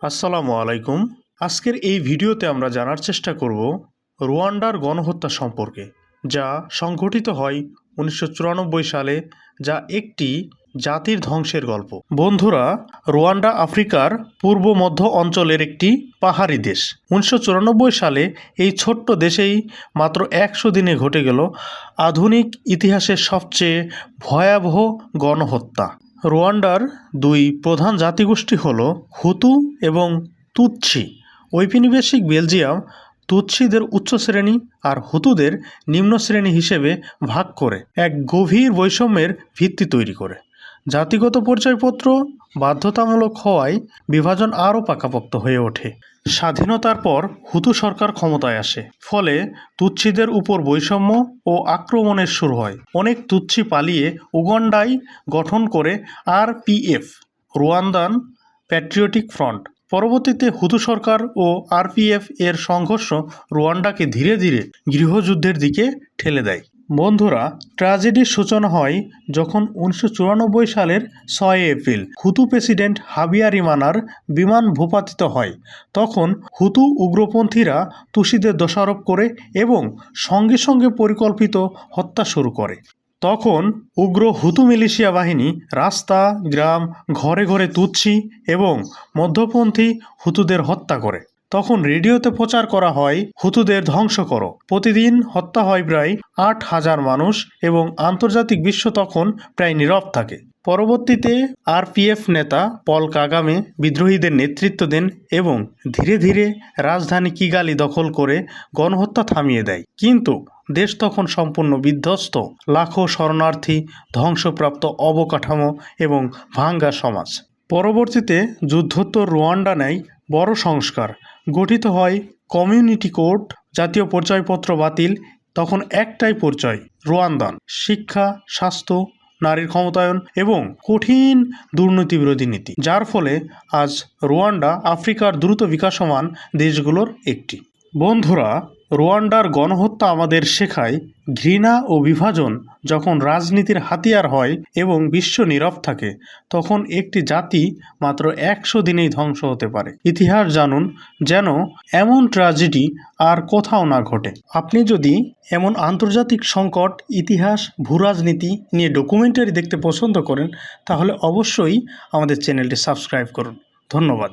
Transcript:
আসসালামু আলাইকুম। আজকের এই ভিডিওতে আমরা জানার চেষ্টা করব রুয়ান্ডার গণহত্যা সম্পর্কে, যা সংঘটিত হয় 1994 সালে, যা একটি জাতির ধ্বংসের গল্প। বন্ধুরা, রুয়ান্ডা আফ্রিকার পূর্ব মধ্য অঞ্চলের একটি পাহাড়ি দেশ। 1994 সালে এই ছোট্ট দেশেই মাত্র 100 দিনে ঘটে গেল আধুনিক ইতিহাসের সবচেয়ে ভয়াবহ গণহত্যা। রুয়ান্ডার দুই প্রধান জাতিগোষ্ঠী হল হুতু এবং তুৎসি। ঔপনিবেশিক বেলজিয়াম তুৎসিদের উচ্চ শ্রেণী আর হুতুদের নিম্ন শ্রেণী হিসেবে ভাগ করে এক গভীর বৈষম্যের ভিত্তি তৈরি করে। জাতিগত পরিচয়পত্র বাধ্যতামূলক হওয়ায় বিভাজন আরও পাকাপোক্ত হয়ে ওঠে। স্বাধীনতার পর হুতু সরকার ক্ষমতায় আসে, ফলে তুৎসিদের উপর বৈষম্য ও আক্রমণের শুরু হয়। অনেক তুৎসি পালিয়ে উগান্ডায় গঠন করে আরপিএফ, রুয়ান্দান প্যাট্রিয়টিক ফ্রন্ট। পরবর্তীতে হুতু সরকার ও আরপিএফ এর সংঘর্ষ রুয়ান্ডাকে ধীরে ধীরে গৃহযুদ্ধের দিকে ঠেলে দেয়। বন্ধুরা, ট্র্যাজেডির সূচনা হয় যখন 1994 সালের 6 এপ্রিল হুতু প্রেসিডেন্ট হাবিয়ারিমানার বিমান ভূপাতিত হয়। তখন হুতু উগ্রপন্থীরা তুষিদের দোষারোপ করে এবং সঙ্গে সঙ্গে পরিকল্পিত হত্যা শুরু করে। তখন উগ্র হুতু মিলিশিয়া বাহিনী রাস্তা, গ্রাম, ঘরে ঘরে তুৎসি এবং মধ্যপন্থী হুতুদের হত্যা করে। তখন রেডিওতে প্রচার করা হয়, হুতুদের ধ্বংস করো। প্রতিদিন হত্যা হয় প্রায় 8,000 মানুষ এবং আন্তর্জাতিক বিশ্ব তখন প্রায় নীরব থাকে। পরবর্তীতে আরপিএফ নেতা পল কাগামে বিদ্রোহীদের নেতৃত্ব দেন এবং ধীরে ধীরে রাজধানী কিগালি দখল করে গণহত্যা থামিয়ে দেয়। কিন্তু দেশ তখন সম্পূর্ণ বিধ্বস্ত, লাখো শরণার্থী, ধ্বংসপ্রাপ্ত অবকাঠামো এবং ভাঙ্গা সমাজ। পরবর্তীতে যুদ্ধোত্তর রুয়ান্ডা নেয় বড় সংস্কার। গঠিত হয় কমিউনিটি কোড, জাতীয় পরিচয়পত্র বাতিল। তখন একটাই পরিচয়, রুয়ান্দান। শিক্ষা, স্বাস্থ্য, নারীর ক্ষমতায়ন এবং কঠিন দুর্নীতিবিরোধী নীতি, যার ফলে আজ রুয়ান্ডা আফ্রিকার দ্রুত বিকাশমান দেশগুলোর একটি। বন্ধুরা, রুয়ান্ডার গণহত্যা আমাদের শেখায়, ঘৃণা ও বিভাজন যখন রাজনীতির হাতিয়ার হয় এবং বিশ্ব নীরব থাকে, তখন একটি জাতি মাত্র 100 দিনেই ধ্বংস হতে পারে। ইতিহাস জানুন, যেন এমন ট্র্যাজেডি আর কোথাও না ঘটে। আপনি যদি এমন আন্তর্জাতিক সংকট, ইতিহাস, ভূরাজনীতি নিয়ে ডকুমেন্টারি দেখতে পছন্দ করেন, তাহলে অবশ্যই আমাদের চ্যানেলটি সাবস্ক্রাইব করুন। ধন্যবাদ।